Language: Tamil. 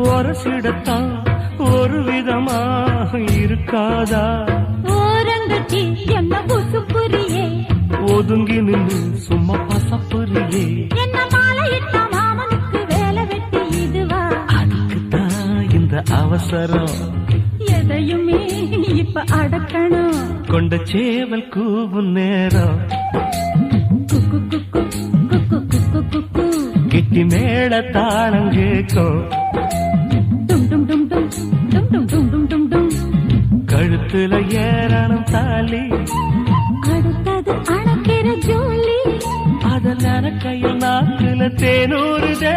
ஒரசிடத்தான் ஒரு விதமா இருக்காதா? ஓரங்கட்டி என்ன புசுப்புரியே, ஒதுங்கி நின்று சும்மா பசப்புரியே. என்ன மாலையிட்ட மாமனுக்கு வேலை வெட்டி இதுவா? அதுக்குத்தான் இந்த அவசரம், எதையுமே இப்ப அடக்கணும். கொண்ட சேவல் கூவும் நேரம், குக்கு குக்கு குக்கு குக்கு குக்கு, கிட்டி மேள தாளம் கேட்கும். கழுத்துல ஏறணும் தாலி, அடுத்தது அணக்கிற ஜோலி, அதல் கையில் நாக்குல தேனூறுதே.